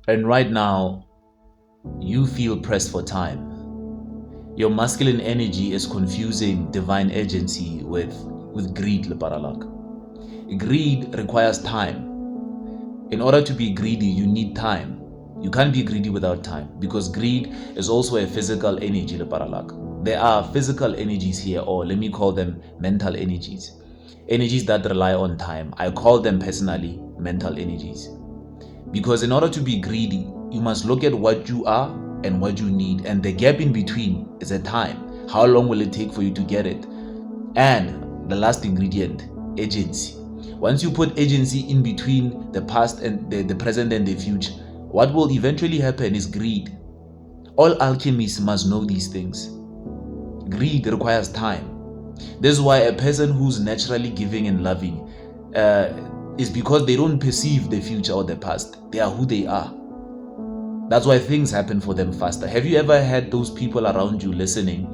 And right now, you feel pressed for time. Your masculine energy is confusing divine agency with greed, Leparalak. Greed requires time. In order to be greedy, you need time. You can't be greedy without time, because greed is also a physical energy, Leparalak. There are physical energies here, or let me call them mental energies. Energies that rely on time. I call them personally mental energies. Because in order to be greedy, you must look at what you are and what you need, and the gap in between is a time. How long will it take for you to get it? And the last ingredient, agency. Once you put agency in between the past and the present and the future, what will eventually happen is greed. All alchemists must know these things. Greed requires time. This is why a person who's naturally giving and loving is because they don't perceive the future or the past. They are who they are. That's why things happen for them faster. Have you ever had those people around you listening?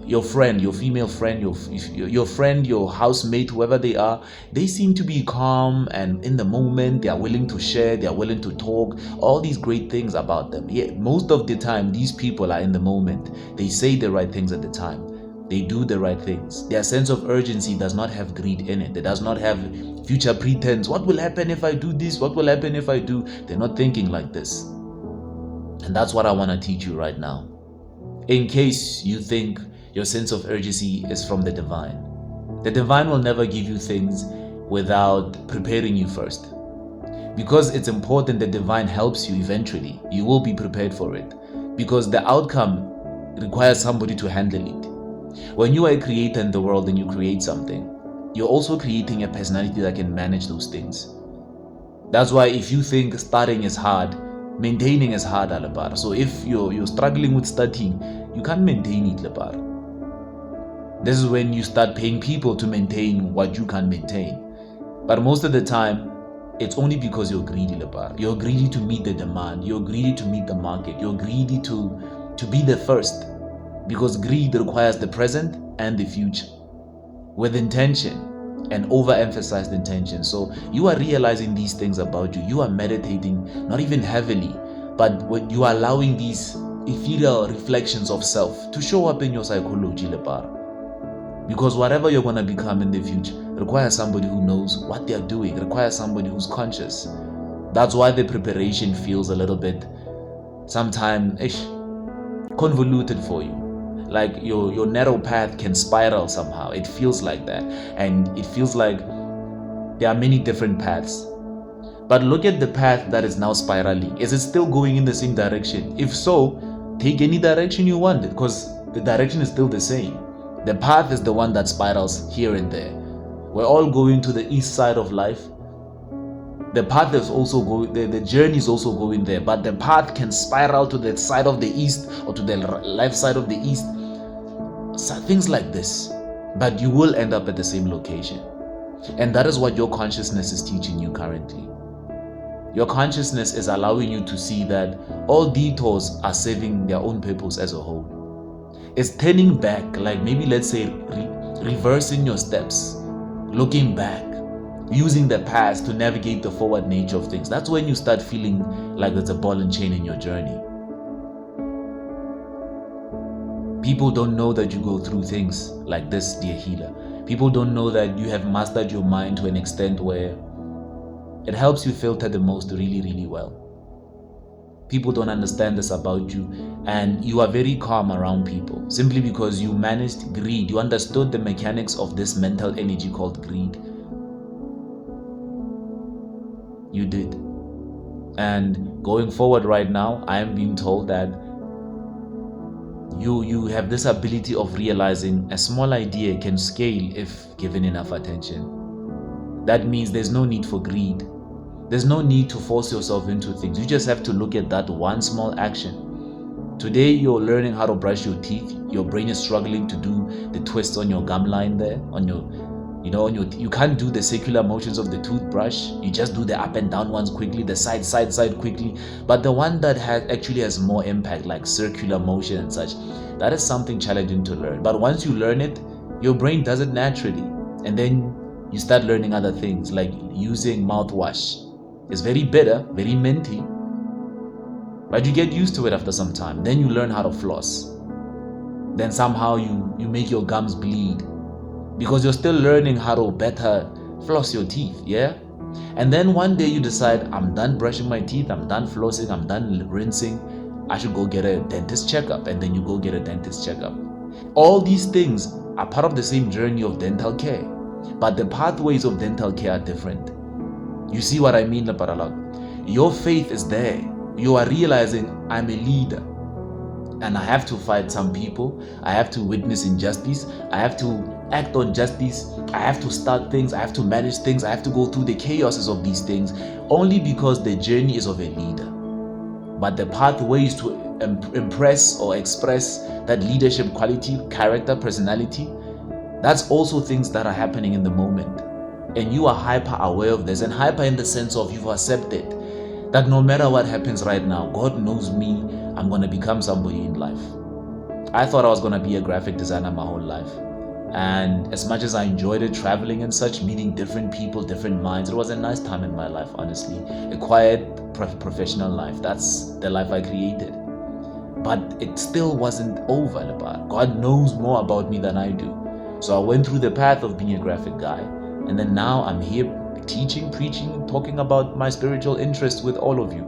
Your friend, your female friend, your friend, your housemate, whoever they are, they seem to be calm and in the moment. They are willing to share, they are willing to talk, all these great things about them. Yeah, most of the time, these people are in the moment. They say the right things at the time. They do the right things. Their sense of urgency does not have greed in it. It does not have future pretense. What will happen if I do this? What will happen if I do? They're not thinking like this. And that's what I want to teach you right now. In case you think your sense of urgency is from the divine will never give you things without preparing you first. Because it's important, the divine helps you eventually. You will be prepared for it. Because the outcome requires somebody to handle it. When you are a creator in the world and you create something, you're also creating a personality that can manage those things. That's why if you think starting is hard, maintaining is hard, Alapar. So if you're struggling with starting, you can't maintain it, Alapar. This is when you start paying people to maintain what you can't maintain. But most of the time, it's only because you're greedy, Alapar. You're greedy to meet the demand. You're greedy to meet the market. You're greedy to be the first. Because greed requires the present and the future with intention and overemphasized intention. So you are realizing these things about you. You are meditating, not even heavily, but when you are allowing these ethereal reflections of self to show up in your psychology, Lepar. Because whatever you're going to become in the future requires somebody who knows what they're doing, requires somebody who's conscious. That's why the preparation feels a little bit sometimes convoluted for you. Like your narrow path can spiral somehow. It feels like that. And it feels like there are many different paths. But look at the path that is now spiraling. Is it still going in the same direction? If so, take any direction you want, because the direction is still the same. The path is the one that spirals here and there. We're all going to the east side of life. The path is also going, the journey is also going there, but the path can spiral to the side of the east or to the left side of the east. So things like this. But you will end up at the same location. And that is what your consciousness is teaching you currently. Your consciousness is allowing you to see that all detours are serving their own purpose as a whole. It's turning back, like maybe let's say reversing your steps, looking back, using the past to navigate the forward nature of things. That's when you start feeling like there's a ball and chain in your journey. People don't know that you go through things like this, dear healer. People don't know that you have mastered your mind to an extent where it helps you filter the most really, really well. People don't understand this about you, and you are very calm around people simply because you managed greed. You understood the mechanics of this mental energy called greed. You did. And going forward right now, I am being told that you have this ability of realizing a small idea can scale if given enough attention. That means there's no need for greed. There's no need to force yourself into things. You just have to look at that one small action. Today you're learning how to brush your teeth. Your brain is struggling to do the twists on your gum line there, you can't do the circular motions of the toothbrush. You just do the up and down ones quickly, the side quickly. But the one that actually has more impact, like circular motion and such, that is something challenging to learn. But once you learn it, your brain does it naturally. And then you start learning other things like using mouthwash. It's very bitter, very minty, but you get used to it after some time. Then you learn how to floss. Then somehow you make your gums bleed because you're still learning how to better floss your teeth, yeah? And then one day you decide, I'm done brushing my teeth, I'm done flossing, I'm done rinsing, I should go get a dentist checkup. And then you go get a dentist checkup. All these things are part of the same journey of dental care, but the pathways of dental care are different. You see what I mean, Leparalak? Your faith is there. You are realizing I'm a leader and I have to fight some people. I have to witness injustice. I have to act on justice. I have to start things. I have to manage things. I have to go through the chaoses of these things only because the journey is of a leader. But the pathways to impress or express that leadership quality, character, personality, that's also things that are happening in the moment. And you are hyper aware of this, and hyper in the sense of you've accepted that no matter what happens right now, God knows me, I'm going to become somebody in life. I thought I was going to be a graphic designer my whole life. And as much as I enjoyed it, traveling and such, meeting different people, different minds, it was a nice time in my life, honestly. A quiet, professional life. That's the life I created. But it still wasn't over, Lebar. God knows more about me than I do. So I went through the path of being a graphic guy. And then now I'm here teaching, preaching, talking about my spiritual interest with all of you.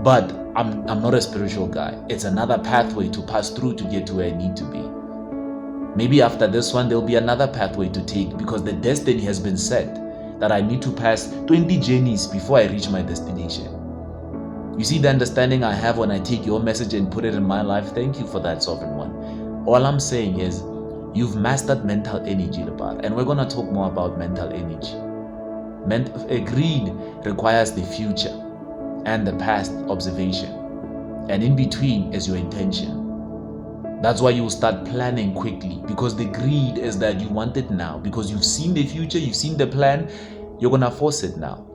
But I'm not a spiritual guy. It's another pathway to pass through to get to where I need to be. Maybe after this one, there'll be another pathway to take because the destiny has been set that I need to pass 20 journeys before I reach my destination. You see the understanding I have when I take your message and put it in my life? Thank you for that, Sovereign One. All I'm saying is you've mastered mental energy, Lebar, and we're going to talk more about mental energy. Greed requires the future and the past observation, and in between is your intention. That's why you will start planning quickly, because the greed is that you want it now, because you've seen the future, you've seen the plan, you're going to force it now.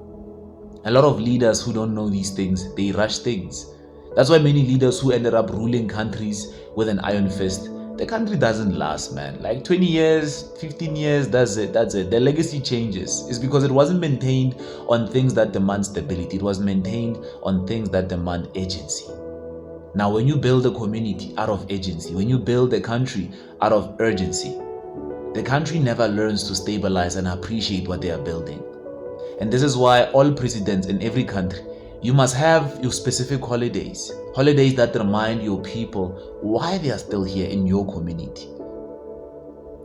A lot of leaders who don't know these things, they rush things. That's why many leaders who ended up ruling countries with an iron fist, the country doesn't last, man. Like 20 years, 15 years, that's it. The legacy changes. It's because it wasn't maintained on things that demand stability. It was maintained on things that demand agency. Now, when you build a community out of agency, when you build a country out of urgency, the country never learns to stabilize and appreciate what they are building. And this is why all presidents in every country, you must have your specific holidays that remind your people why they are still here in your community.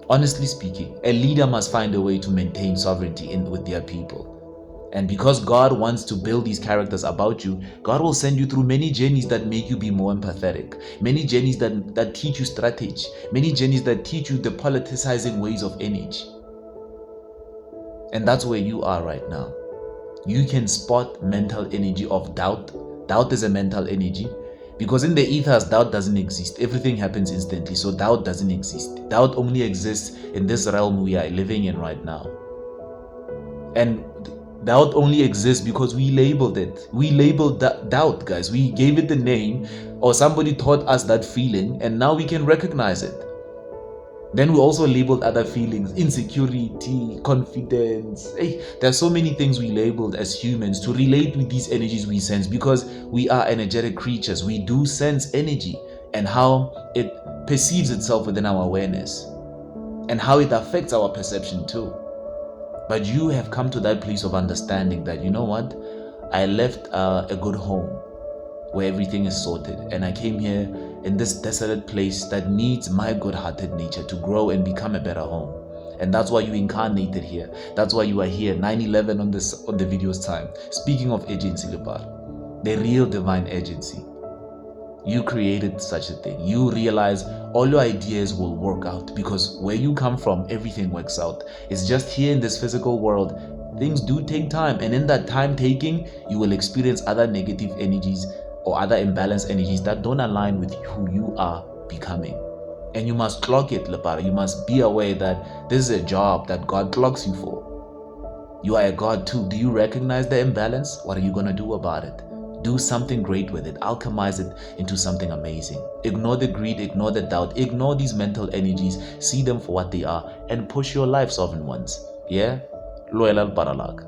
Honestly speaking, a leader must find a way to maintain sovereignty with their people. And because God wants to build these characters about you, God will send you through many journeys that make you be more empathetic, many journeys that teach you strategy, many journeys that teach you the politicizing ways of energy. And that's where you are right now. You can spot mental energy of doubt. Doubt is a mental energy because in the ethers, doubt doesn't exist. Everything happens instantly, so doubt doesn't exist. Doubt only exists in this realm we are living in right now. And doubt only exists because we labeled it. We labeled doubt, guys. We gave it the name, or somebody taught us that feeling, and now we can recognize it. Then we also labeled other feelings, insecurity, confidence. Hey, there's so many things we labeled as humans to relate with these energies we sense, because we are energetic creatures. We do sense energy and how it perceives itself within our awareness and how it affects our perception too. But you have come to that place of understanding that, you know what, I left a good home where everything is sorted, and I came here in this desolate place that needs my good-hearted nature to grow and become a better home. And that's why you incarnated here. That's why you are here 9/11 on the video's time. Speaking of agency, Lebar, the real divine agency, you created such a thing. You realize all your ideas will work out because where you come from, everything works out. It's just here in this physical world, things do take time, and in that time taking, you will experience other negative energies or other imbalanced energies that don't align with who you are becoming. And you must clock it, Lebar. You must be aware that this is a job that God clocks you for. You are a God too. Do you recognize the imbalance? What are you going to do about it? Do something great with it. Alchemize it into something amazing. Ignore the greed, ignore the doubt, ignore these mental energies, see them for what they are, and push your life, sovereign ones. Yeah? Loyal Paralak.